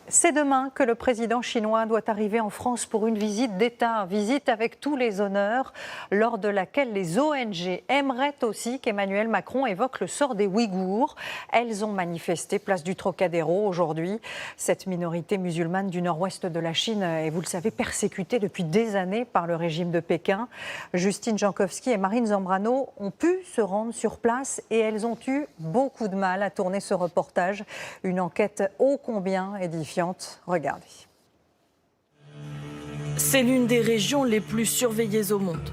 C'est demain que le président chinois doit arriver en France pour une visite d'État, visite avec tous les honneurs, lors de laquelle les ONG aimeraient aussi qu'Emmanuel Macron évoque le sort des Ouïghours. Elles ont manifesté place du Trocadéro aujourd'hui. Cette minorité musulmane du nord-ouest de la Chine est, vous le savez, persécutée depuis des années par le régime de Pékin. Justine Jankowski et Marine Zambrano ont pu se rendre sur place et elles ont eu beaucoup de mal à tourner ce reportage. Une enquête ô combien édifiante. Regardez. C'est l'une des régions les plus surveillées au monde,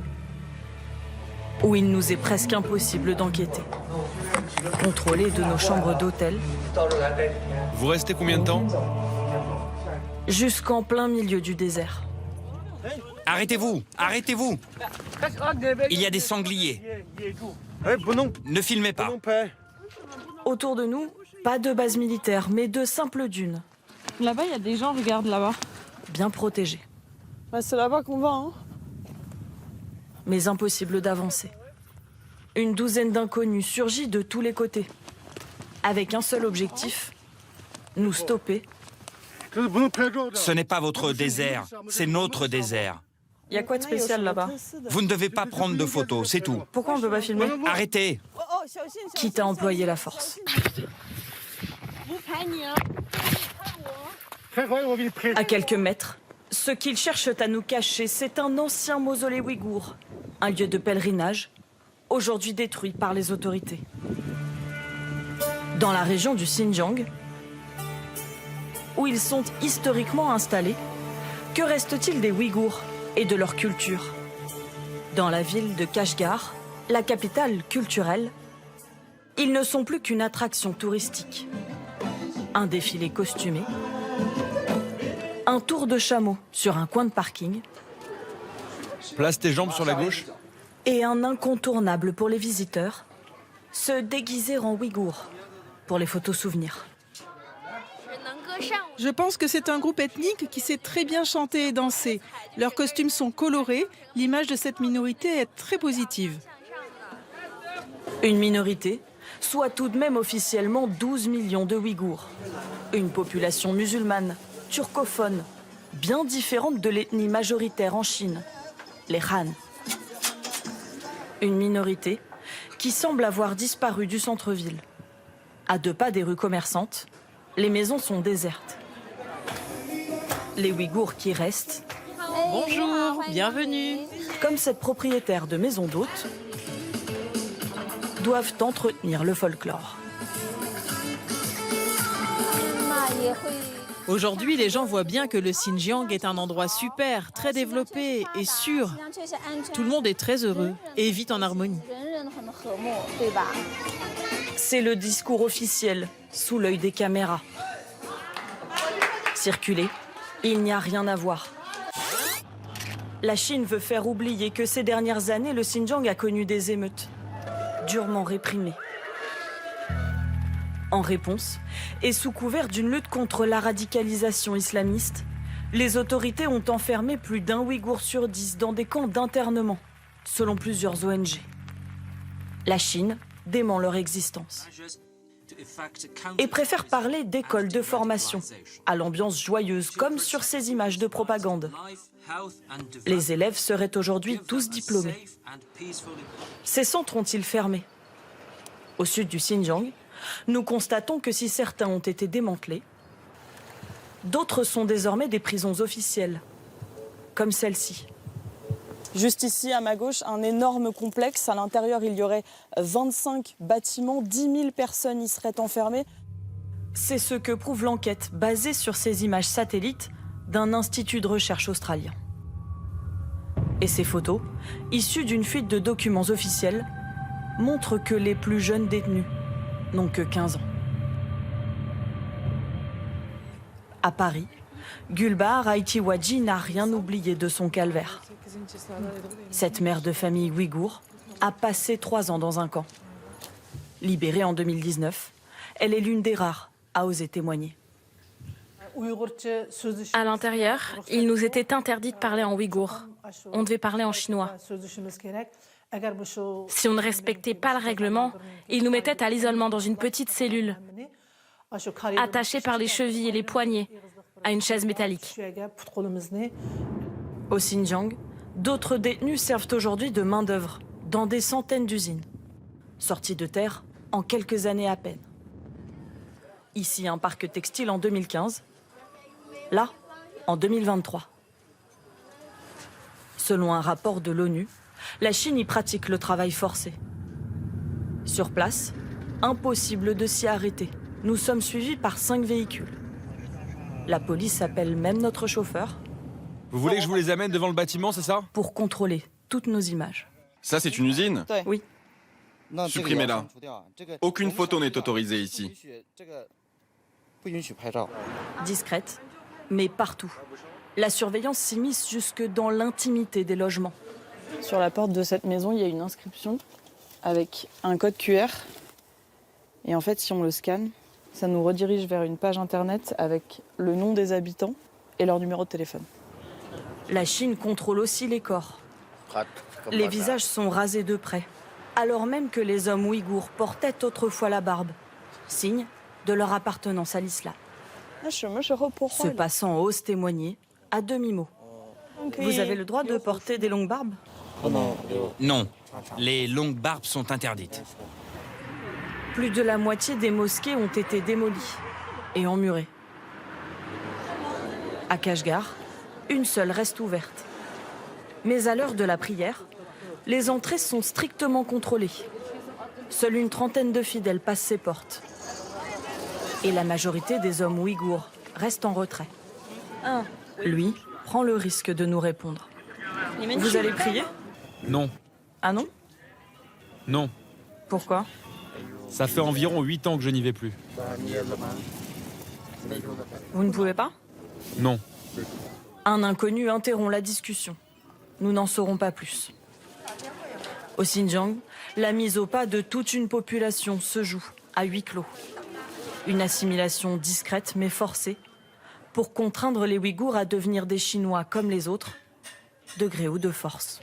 où il nous est presque impossible d'enquêter. Contrôlé de nos chambres d'hôtel. Vous restez combien de temps? Jusqu'en plein milieu du désert. Arrêtez-vous! Arrêtez-vous! Il y a des sangliers. Ne filmez pas. Autour de nous, pas de base militaire, mais de simples dunes. Là-bas, il y a des gens, regarde là-bas. Bien protégés. Bah, c'est là-bas qu'on va, hein. Mais impossible d'avancer. Une douzaine d'inconnus surgit de tous les côtés. Avec un seul objectif, nous stopper. Ce n'est pas votre désert, c'est notre désert. Il y a quoi de spécial là-bas? Vous ne devez pas prendre de photos, c'est tout. Pourquoi on ne peut pas filmer? Arrêtez! Quitte à employer la force. À quelques mètres, ce qu'ils cherchent à nous cacher, c'est un ancien mausolée ouïghour, un lieu de pèlerinage, aujourd'hui détruit par les autorités. Dans la région du Xinjiang, où ils sont historiquement installés, que reste-t-il des Ouïghours et de leur culture? Dans la ville de Kashgar, la capitale culturelle, ils ne sont plus qu'une attraction touristique. Un défilé costumé, un tour de chameau sur un coin de parking. Place tes jambes sur la gauche. Et un incontournable pour les visiteurs, se déguiser en ouïghour pour les photos souvenirs. Je pense que c'est un groupe ethnique qui sait très bien chanter et danser. Leurs costumes sont colorés, l'image de cette minorité est très positive. Une minorité, soit tout de même officiellement 12 millions de Ouïghours. Une population musulmane, turcophone, bien différente de l'ethnie majoritaire en Chine, les Han. Une minorité qui semble avoir disparu du centre-ville. À 2 pas des rues commerçantes, les maisons sont désertes. Les Ouïghours qui restent, Bonjour, bienvenue. comme cette propriétaire de maison d'hôtes, doivent entretenir le folklore. Aujourd'hui, les gens voient bien que le Xinjiang est un endroit super, très développé et sûr. Tout le monde est très heureux et vit en harmonie. C'est le discours officiel, sous l'œil des caméras. Circuler, il n'y a rien à voir. La Chine veut faire oublier que ces dernières années, le Xinjiang a connu des émeutes, durement réprimées. En réponse, et sous couvert d'une lutte contre la radicalisation islamiste, les autorités ont enfermé plus d'1 Ouïghour sur 10 dans des camps d'internement, selon plusieurs ONG. La Chine dément leur existence et préfère parler d'écoles de formation, à l'ambiance joyeuse comme sur ces images de propagande. Les élèves seraient aujourd'hui tous diplômés. Ces centres ont-ils fermé? Au sud du Xinjiang, nous constatons que si certains ont été démantelés, d'autres sont désormais des prisons officielles, comme celle-ci. Juste ici, à ma gauche, un énorme complexe. À l'intérieur, il y aurait 25 bâtiments, 10 000 personnes y seraient enfermées. C'est ce que prouve l'enquête basée sur ces images satellites d'un institut de recherche australien. Et ces photos, issues d'une fuite de documents officiels, montrent que les plus jeunes détenus n'ont que 15 ans. À Paris, Gulbar Aitiwadji n'a rien oublié de son calvaire. Cette mère de famille ouïghour a passé 3 ans dans un camp. Libérée en 2019, elle est l'une des rares à oser témoigner. À l'intérieur, il nous était interdit de parler en ouïghour. On devait parler en chinois. Si on ne respectait pas le règlement, ils nous mettaient à l'isolement dans une petite cellule, attachés par les chevilles et les poignets, à une chaise métallique. Au Xinjiang, d'autres détenus servent aujourd'hui de main-d'œuvre dans des centaines d'usines. Sortis de terre en quelques années à peine. Ici, un parc textile en 2015. Là, en 2023. Selon un rapport de l'ONU, la Chine y pratique le travail forcé. Sur place, impossible de s'y arrêter. Nous sommes suivis par 5 véhicules. La police appelle même notre chauffeur Vous voulez que je vous les amène devant le bâtiment, c'est ça? pour contrôler toutes nos images. Ça, c'est une usine? Oui, Supprimez-la. Aucune photo n'est autorisée ici. discrète, mais partout. La surveillance s'immisce jusque dans l'intimité des logements. Sur la porte de cette maison, il y a une inscription avec un code QR. Et en fait, si on le scanne, ça nous redirige vers une page internet avec le nom des habitants et leur numéro de téléphone. La Chine contrôle aussi les corps. Les visages sont rasés de près, alors même que les hommes ouïghours portaient autrefois la barbe, signe de leur appartenance à l'islam. Ce passant ose témoigner à demi-mot. Vous avez le droit de porter des longues barbes? Non, les longues barbes sont interdites. Plus de la moitié des mosquées ont été démolies et emmurées. À Kashgar, une seule reste ouverte. Mais à l'heure de la prière, les entrées sont strictement contrôlées. Seule une trentaine de fidèles passent ces portes. Et la majorité des hommes ouïghours restent en retrait. Lui prend le risque de nous répondre. Vous allez prier? Non. Ah non? Non. Pourquoi? Ça fait environ 8 ans que je n'y vais plus. Vous ne pouvez pas? Non. Un inconnu interrompt la discussion. Nous n'en saurons pas plus. Au Xinjiang, la mise au pas de toute une population se joue à huis clos. Une assimilation discrète mais forcée pour contraindre les Ouïghours à devenir des Chinois comme les autres, de gré ou de force.